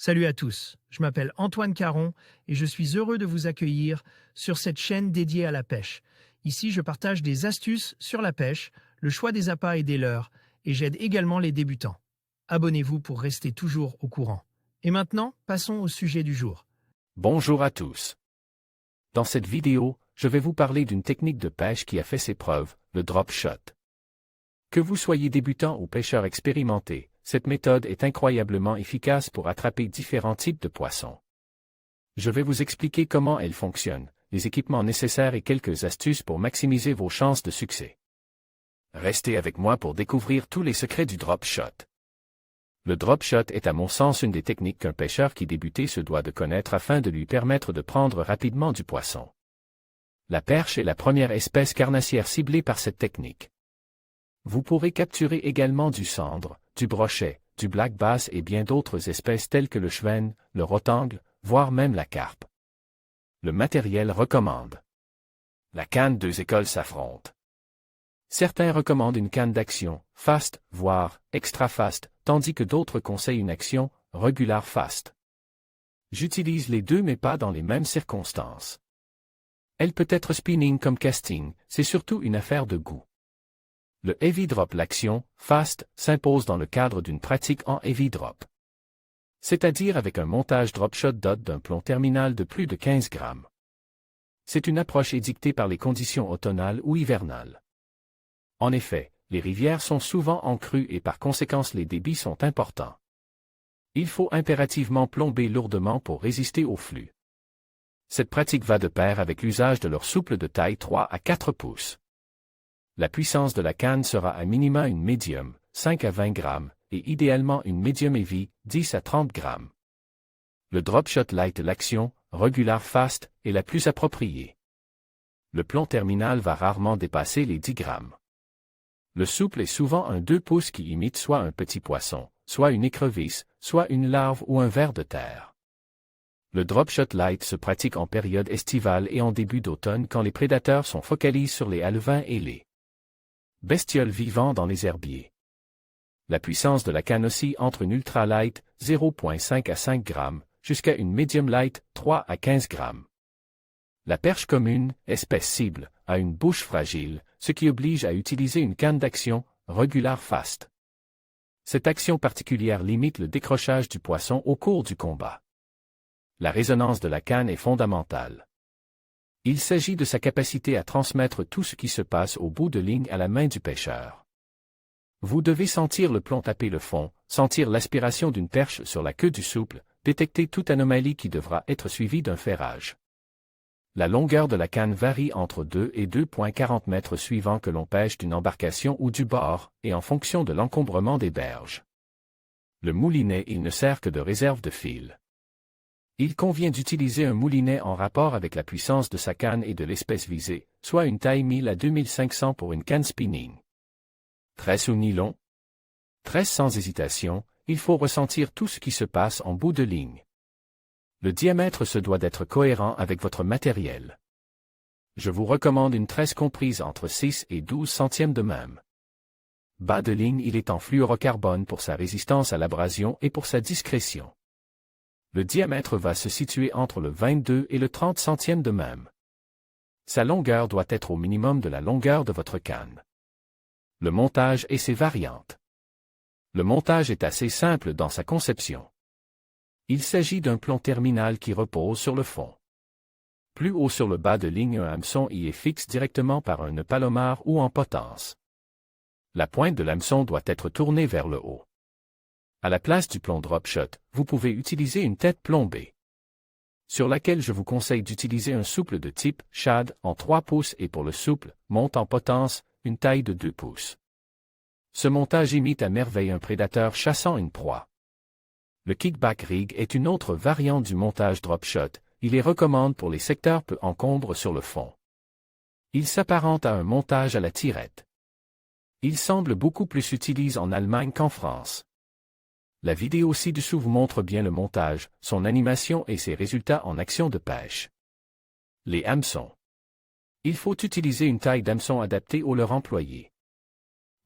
Salut à tous, je m'appelle Antoine Caron et je suis heureux de vous accueillir sur cette chaîne dédiée à la pêche. Ici, je partage des astuces sur la pêche, le choix des appâts et des leurres, et j'aide également les débutants. Abonnez-vous pour rester toujours au courant. Et maintenant, passons au sujet du jour. Bonjour à tous. Dans cette vidéo, je vais vous parler d'une technique de pêche qui a fait ses preuves, le drop shot. Que vous soyez débutant ou pêcheur expérimenté, cette méthode est incroyablement efficace pour attraper différents types de poissons. Je vais vous expliquer comment elle fonctionne, les équipements nécessaires et quelques astuces pour maximiser vos chances de succès. Restez avec moi pour découvrir tous les secrets du drop shot. Le drop shot est à mon sens une des techniques qu'un pêcheur qui débutait se doit de connaître afin de lui permettre de prendre rapidement du poisson. La perche est la première espèce carnassière ciblée par cette technique. Vous pourrez capturer également du sandre, du brochet, du black bass et bien d'autres espèces telles que le chevenne, le rotangle, voire même la carpe. Le matériel recommande. La canne, deux écoles s'affrontent. Certains recommandent une canne d'action, fast, voire extra fast, tandis que d'autres conseillent une action, regular fast. J'utilise les deux mais pas dans les mêmes circonstances. Elle peut être spinning comme casting, c'est surtout une affaire de goût. Le heavy drop, l'action, fast, s'impose dans le cadre d'une pratique en heavy drop. C'est-à-dire avec un montage drop shot d'un plomb terminal de plus de 15 grammes. C'est une approche édictée par les conditions automnales ou hivernales. En effet, les rivières sont souvent en crue et par conséquent les débits sont importants. Il faut impérativement plomber lourdement pour résister au flux. Cette pratique va de pair avec l'usage de leurre souple de taille 3 à 4 pouces. La puissance de la canne sera à minima une médium, 5 à 20 grammes, et idéalement une medium heavy, 10 à 30 grammes. Le drop shot light, l'action, regular fast, est la plus appropriée. Le plomb terminal va rarement dépasser les 10 grammes. Le souple est souvent un 2 pouces qui imite soit un petit poisson, soit une écrevisse, soit une larve ou un ver de terre. Le drop shot light se pratique en période estivale et en début d'automne quand les prédateurs sont focalisés sur les alevins et les bestioles vivant dans les herbiers. La puissance de la canne oscille entre une ultra light, 0,5 à 5 grammes, jusqu'à une medium light, 3 à 15 grammes. La perche commune, espèce cible, a une bouche fragile, ce qui oblige à utiliser une canne d'action, regular fast. Cette action particulière limite le décrochage du poisson au cours du combat. La résonance de la canne est fondamentale. Il s'agit de sa capacité à transmettre tout ce qui se passe au bout de ligne à la main du pêcheur. Vous devez sentir le plomb taper le fond, sentir l'aspiration d'une perche sur la queue du souple, détecter toute anomalie qui devra être suivie d'un ferrage. La longueur de la canne varie entre 2 et 2,40 mètres suivant que l'on pêche d'une embarcation ou du bord, et en fonction de l'encombrement des berges. Le moulinet, il ne sert que de réserve de fil. Il convient d'utiliser un moulinet en rapport avec la puissance de sa canne et de l'espèce visée, soit une taille 1000 à 2500 pour une canne spinning. Tresse ou nylon? Tresse sans hésitation, il faut ressentir tout ce qui se passe en bout de ligne. Le diamètre se doit d'être cohérent avec votre matériel. Je vous recommande une tresse comprise entre 6 et 12 centièmes de même. Bas de ligne, il est en fluorocarbone pour sa résistance à l'abrasion et pour sa discrétion. Le diamètre va se situer entre le 22 et le 30 centièmes de même. Sa longueur doit être au minimum de la longueur de votre canne. Le montage et ses variantes. Le montage est assez simple dans sa conception. Il s'agit d'un plomb terminal qui repose sur le fond. Plus haut sur le bas de ligne, un hameçon y est fixe directement par un nœud palomar ou en potence. La pointe de l'hameçon doit être tournée vers le haut. À la place du plomb drop shot, vous pouvez utiliser une tête plombée, sur laquelle je vous conseille d'utiliser un souple de type shad en 3 pouces et pour le souple, monte en potence, une taille de 2 pouces. Ce montage imite à merveille un prédateur chassant une proie. Le kickback rig est une autre variante du montage drop shot, il les recommande pour les secteurs peu encombrants sur le fond. Il s'apparente à un montage à la tirette. Il semble beaucoup plus utilisé en Allemagne qu'en France. La vidéo ci-dessous vous montre bien le montage, son animation et ses résultats en action de pêche. Les hameçons. Il faut utiliser une taille d'hameçon adaptée au leurre employé.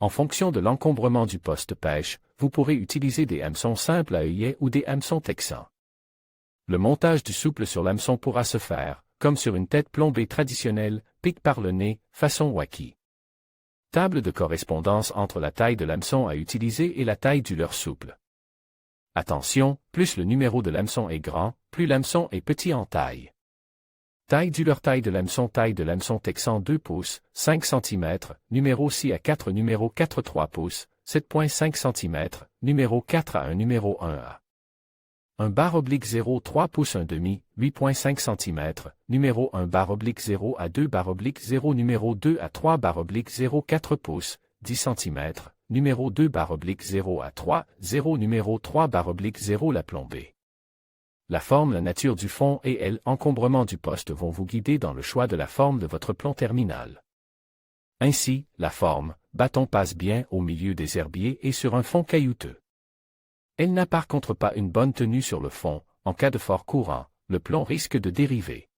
En fonction de l'encombrement du poste pêche, vous pourrez utiliser des hameçons simples à œillet ou des hameçons texans. Le montage du souple sur l'hameçon pourra se faire, comme sur une tête plombée traditionnelle, pique par le nez, façon wacky. Table de correspondance entre la taille de l'hameçon à utiliser et la taille du leurre souple. Attention, plus le numéro de l'hameçon est grand, plus l'hameçon est petit en taille. Taille du leurre, taille de l'hameçon texan 2 pouces, 5 cm, numéro 6 à 4, numéro 4 3 pouces, 7.5 cm, numéro 4 à 1, numéro 1 à 1/0 3 pouces 1/2, 8.5 cm, numéro 1/0 à 2/0, numéro 2 à 3/0 4 pouces, 10 cm, numéro 2/0 à 3, 0, numéro 3/0 la plombée. La forme, la nature du fond et l'encombrement du poste vont vous guider dans le choix de la forme de votre plomb terminal. Ainsi, la forme, bâton passe bien au milieu des herbiers et sur un fond caillouteux. Elle n'a par contre pas une bonne tenue sur le fond, en cas de fort courant, le plomb risque de dériver.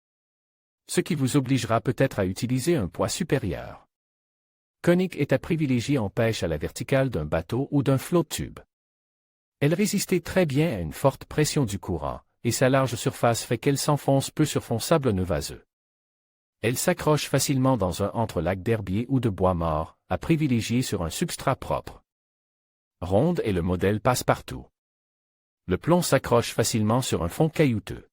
Ce qui vous obligera peut-être à utiliser un poids supérieur. Conique est à privilégier en pêche à la verticale d'un bateau ou d'un flotte tube. Elle résistait très bien à une forte pression du courant, et sa large surface fait qu'elle s'enfonce peu sur fond sablonneux vaseux. Elle s'accroche facilement dans un entrelac d'herbier ou de bois mort, à privilégier sur un substrat propre. Ronde est le modèle passe-partout. Le plomb s'accroche facilement sur un fond caillouteux.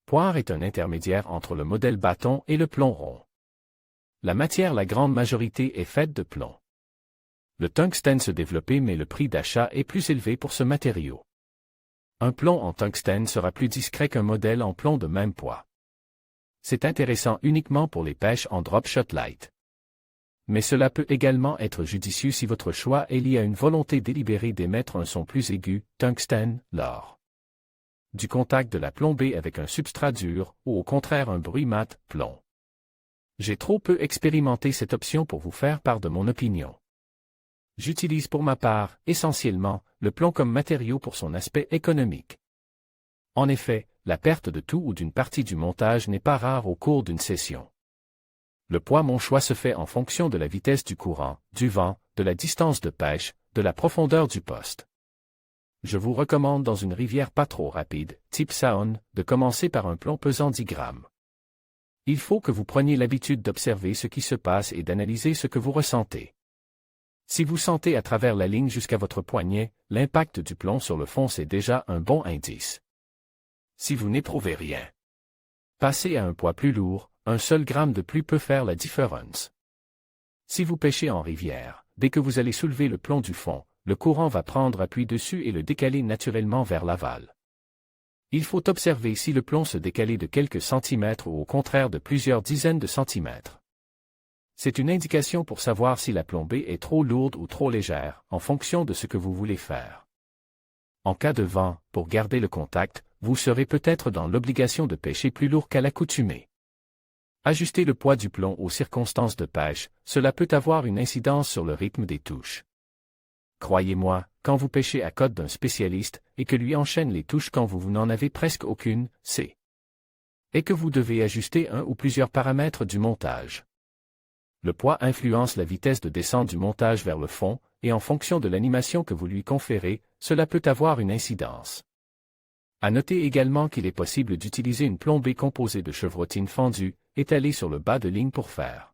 Poire est un intermédiaire entre le modèle bâton et le plomb rond. La matière, la grande majorité, est faite de plomb. Le tungstène se développe mais le prix d'achat est plus élevé pour ce matériau. Un plomb en tungstène sera plus discret qu'un modèle en plomb de même poids. C'est intéressant uniquement pour les pêches en drop shot light. Mais cela peut également être judicieux si votre choix est lié à une volonté délibérée d'émettre un son plus aigu, tungstène, lors du contact de la plombée avec un substrat dur, ou au contraire un bruit mat, plomb. J'ai trop peu expérimenté cette option pour vous faire part de mon opinion. J'utilise pour ma part, essentiellement, le plomb comme matériau pour son aspect économique. En effet, la perte de tout ou d'une partie du montage n'est pas rare au cours d'une session. Le poids, mon choix se fait en fonction de la vitesse du courant, du vent, de la distance de pêche, de la profondeur du poste. Je vous recommande dans une rivière pas trop rapide, type Saône, de commencer par un plomb pesant 10 grammes. Il faut que vous preniez l'habitude d'observer ce qui se passe et d'analyser ce que vous ressentez. Si vous sentez à travers la ligne jusqu'à votre poignet, l'impact du plomb sur le fond c'est déjà un bon indice. Si vous n'éprouvez rien, passez à un poids plus lourd, un seul gramme de plus peut faire la différence. Si vous pêchez en rivière, dès que vous allez soulever le plomb du fond, le courant va prendre appui dessus et le décaler naturellement vers l'aval. Il faut observer si le plomb se décale de quelques centimètres ou au contraire de plusieurs dizaines de centimètres. C'est une indication pour savoir si la plombée est trop lourde ou trop légère, en fonction de ce que vous voulez faire. En cas de vent, pour garder le contact, vous serez peut-être dans l'obligation de pêcher plus lourd qu'à l'accoutumée. Ajuster le poids du plomb aux circonstances de pêche, cela peut avoir une incidence sur le rythme des touches. Croyez-moi, quand vous pêchez à côte d'un spécialiste, et que lui enchaîne les touches quand vous n'en avez presque aucune, c'est et que vous devez ajuster un ou plusieurs paramètres du montage. Le poids influence la vitesse de descente du montage vers le fond, et en fonction de l'animation que vous lui conférez, cela peut avoir une incidence. À noter également qu'il est possible d'utiliser une plombée composée de chevrotine fendue, étalée sur le bas de ligne pour faire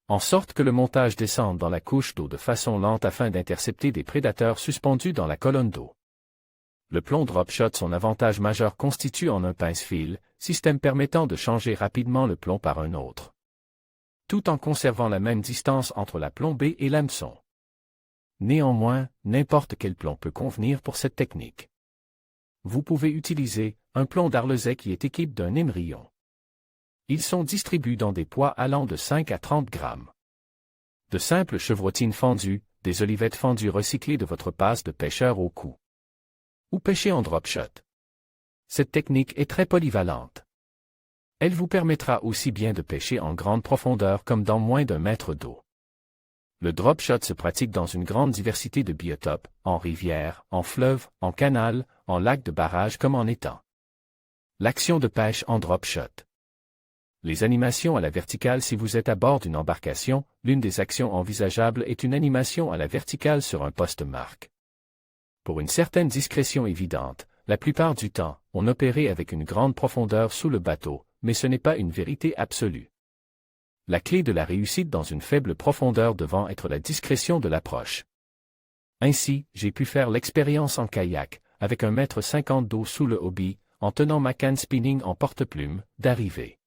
en sorte que le montage descende dans la couche d'eau de façon lente afin d'intercepter des prédateurs suspendus dans la colonne d'eau. Le plomb drop shot, son avantage majeur constitue en un pince-fil, système permettant de changer rapidement le plomb par un autre, tout en conservant la même distance entre la plombée et l'hameçon. Néanmoins, n'importe quel plomb peut convenir pour cette technique. Vous pouvez utiliser un plomb d'Arlezay qui est équipé d'un émerillon. Ils sont distribués dans des poids allant de 5 à 30 grammes. De simples chevrotines fendues, des olivettes fendues recyclées de votre passe de pêcheur au cou. Ou pêcher en drop shot. Cette technique est très polyvalente. Elle vous permettra aussi bien de pêcher en grande profondeur comme dans moins d'1 mètre d'eau. Le drop shot se pratique dans une grande diversité de biotopes, en rivière, en fleuve, en canal, en lac de barrage comme en étang. L'action de pêche en drop shot. Les animations à la verticale. Si vous êtes à bord d'une embarcation, l'une des actions envisageables est une animation à la verticale sur un poste marque. Pour une certaine discrétion évidente, la plupart du temps, on opérait avec une grande profondeur sous le bateau, mais ce n'est pas une vérité absolue. La clé de la réussite dans une faible profondeur devant être la discrétion de l'approche. Ainsi, j'ai pu faire l'expérience en kayak, avec 1,50 m d'eau sous le hobby, en tenant ma canne spinning en porte-plume, d'arriver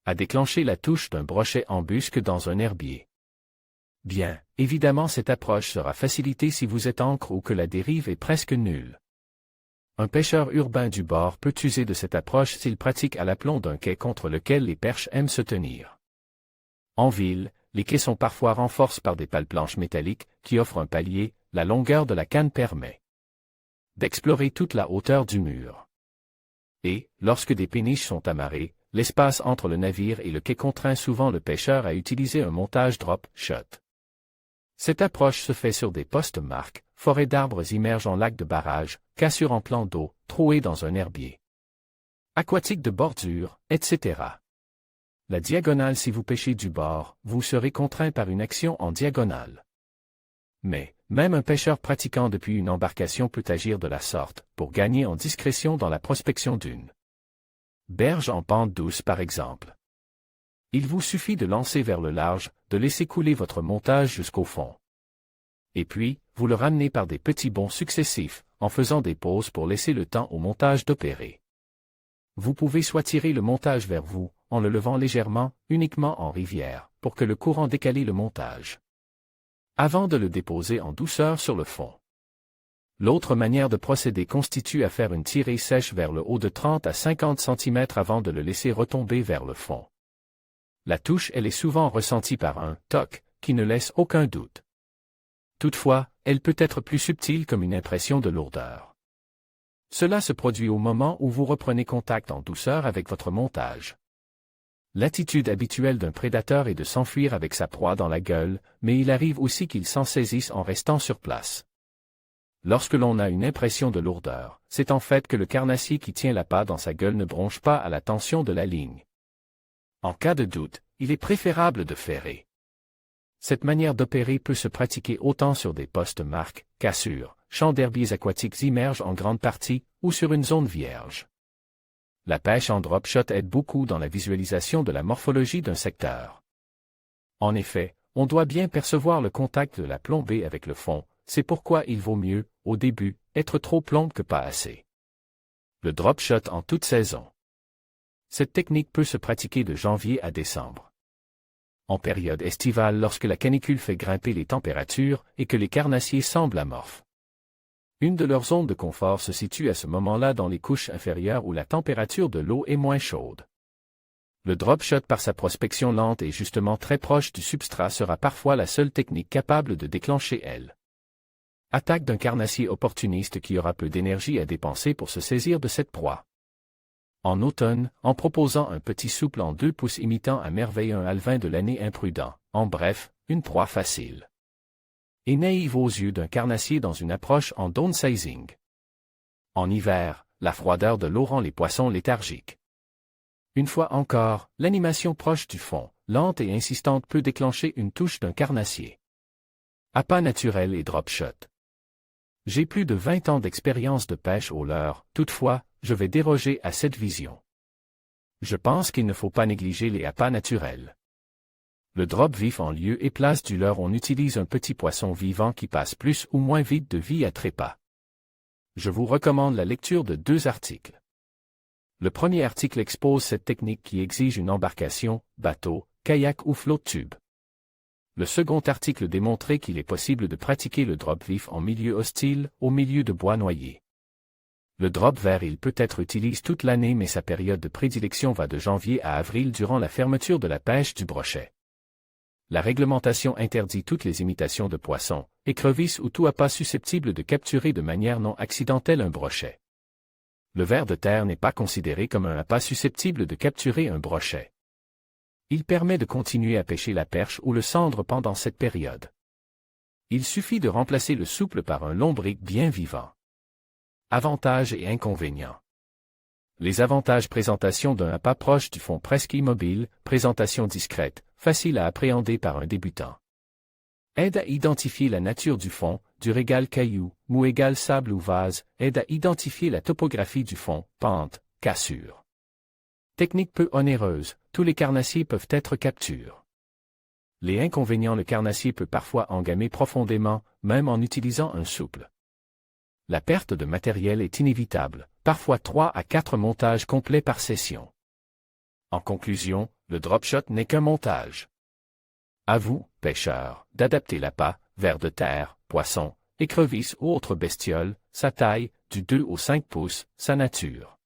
à déclencher la touche d'un brochet en busque dans un herbier. Bien, évidemment cette approche sera facilitée si vous êtes ancre ou que la dérive est presque nulle. Un pêcheur urbain du bord peut user de cette approche s'il pratique à l'aplomb d'un quai contre lequel les perches aiment se tenir. En ville, les quais sont parfois renforcés par des pales-planches métalliques qui offrent un palier. La longueur de la canne permet d'explorer toute la hauteur du mur. Et, lorsque des péniches sont amarrées, l'espace entre le navire et le quai contraint souvent le pêcheur à utiliser un montage drop-shot. Cette approche se fait sur des postes marques, forêts d'arbres immergées en lac de barrage, cassures en plan d'eau, trouées dans un herbier aquatique de bordure, etc. La diagonale. Si vous pêchez du bord, vous serez contraint par une action en diagonale. Mais, même un pêcheur pratiquant depuis une embarcation peut agir de la sorte, pour gagner en discrétion dans la prospection d'une berge en pente douce par exemple. Il vous suffit de lancer vers le large, de laisser couler votre montage jusqu'au fond. Et puis, vous le ramenez par des petits bonds successifs, en faisant des pauses pour laisser le temps au montage d'opérer. Vous pouvez soit tirer le montage vers vous, en le levant légèrement, uniquement en rivière, pour que le courant décale le montage, avant de le déposer en douceur sur le fond. L'autre manière de procéder consiste à faire une tirée sèche vers le haut de 30 à 50 cm avant de le laisser retomber vers le fond. La touche, elle est souvent ressentie par un « toc » qui ne laisse aucun doute. Toutefois, elle peut être plus subtile comme une impression de lourdeur. Cela se produit au moment où vous reprenez contact en douceur avec votre montage. L'attitude habituelle d'un prédateur est de s'enfuir avec sa proie dans la gueule, mais il arrive aussi qu'il s'en saisisse en restant sur place. Lorsque l'on a une impression de lourdeur, c'est en fait que le carnassier qui tient l'appât dans sa gueule ne bronche pas à la tension de la ligne. En cas de doute, il est préférable de ferrer. Cette manière d'opérer peut se pratiquer autant sur des postes marques, cassures, champs d'herbiers aquatiques immergés en grande partie, ou sur une zone vierge. La pêche en drop-shot aide beaucoup dans la visualisation de la morphologie d'un secteur. En effet, on doit bien percevoir le contact de la plombée avec le fond, c'est pourquoi il vaut mieux, au début, être trop plombe que pas assez. Le drop-shot en toute saison. Cette technique peut se pratiquer de janvier à décembre. En période estivale lorsque la canicule fait grimper les températures et que les carnassiers semblent amorphes. Une de leurs zones de confort se situe à ce moment-là dans les couches inférieures où la température de l'eau est moins chaude. Le drop-shot par sa prospection lente et justement très proche du substrat sera parfois la seule technique capable de déclencher elle. Attaque d'un carnassier opportuniste qui aura peu d'énergie à dépenser pour se saisir de cette proie. En automne, en proposant un petit souple en 2 pouces imitant à merveille un alevin de l'année imprudent, en bref, une proie facile et naïve aux yeux d'un carnassier dans une approche en downsizing. En hiver, la froideur de l'eau rend les poissons léthargiques. Une fois encore, l'animation proche du fond, lente et insistante peut déclencher une touche d'un carnassier. Appât naturel et drop-shot. J'ai plus de 20 ans d'expérience de pêche au leurre, toutefois, je vais déroger à cette vision. Je pense qu'il ne faut pas négliger les appâts naturels. Le drop vif en lieu et place du leurre, on utilise un petit poisson vivant qui passe plus ou moins vite de vie à trépas. Je vous recommande la lecture de 2 articles. Le premier article expose cette technique qui exige une embarcation, bateau, kayak ou flotte-tube. Le second article démontrait qu'il est possible de pratiquer le drop vif en milieu hostile, au milieu de bois noyés. Le drop vert il peut être utilisé toute l'année mais sa période de prédilection va de janvier à avril durant la fermeture de la pêche du brochet. La réglementation interdit toutes les imitations de poissons, écrevisses ou tout appât susceptible de capturer de manière non accidentelle un brochet. Le ver de terre n'est pas considéré comme un appât susceptible de capturer un brochet. Il permet de continuer à pêcher la perche ou le cendre pendant cette période. Il suffit de remplacer le souple par un lombric bien vivant. Avantages et inconvénients. Les avantages: présentation d'un appât proche du fond presque immobile, présentation discrète, facile à appréhender par un débutant. Aide à identifier la nature du fond, dur égale caillou, mou égale sable ou vase, aide à identifier la topographie du fond, pente, cassure. Technique peu onéreuse, tous les carnassiers peuvent être capture. Les inconvénients: le carnassier peut parfois engamer profondément, même en utilisant un souple. La perte de matériel est inévitable, parfois 3 à 4 montages complets par session. En conclusion, le drop shot n'est qu'un montage. À vous, pêcheurs, d'adapter l'appât, vers de terre, poissons, écrevisses ou autres bestioles, sa taille, du 2 au 5 pouces, sa nature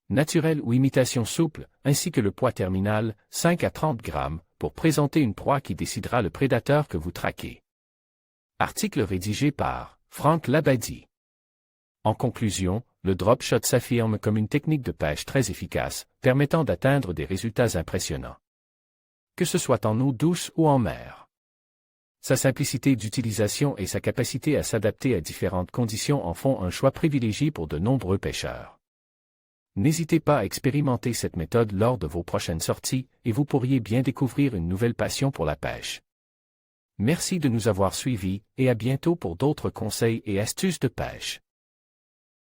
naturelle ou imitation souple, ainsi que le poids terminal, 5 à 30 grammes, pour présenter une proie qui décidera le prédateur que vous traquez. Article rédigé par Franck Labadie. En conclusion, le drop shot s'affirme comme une technique de pêche très efficace, permettant d'atteindre des résultats impressionnants. Que ce soit en eau douce ou en mer. Sa simplicité d'utilisation et sa capacité à s'adapter à différentes conditions en font un choix privilégié pour de nombreux pêcheurs. N'hésitez pas à expérimenter cette méthode lors de vos prochaines sorties, et vous pourriez bien découvrir une nouvelle passion pour la pêche. Merci de nous avoir suivis, et à bientôt pour d'autres conseils et astuces de pêche.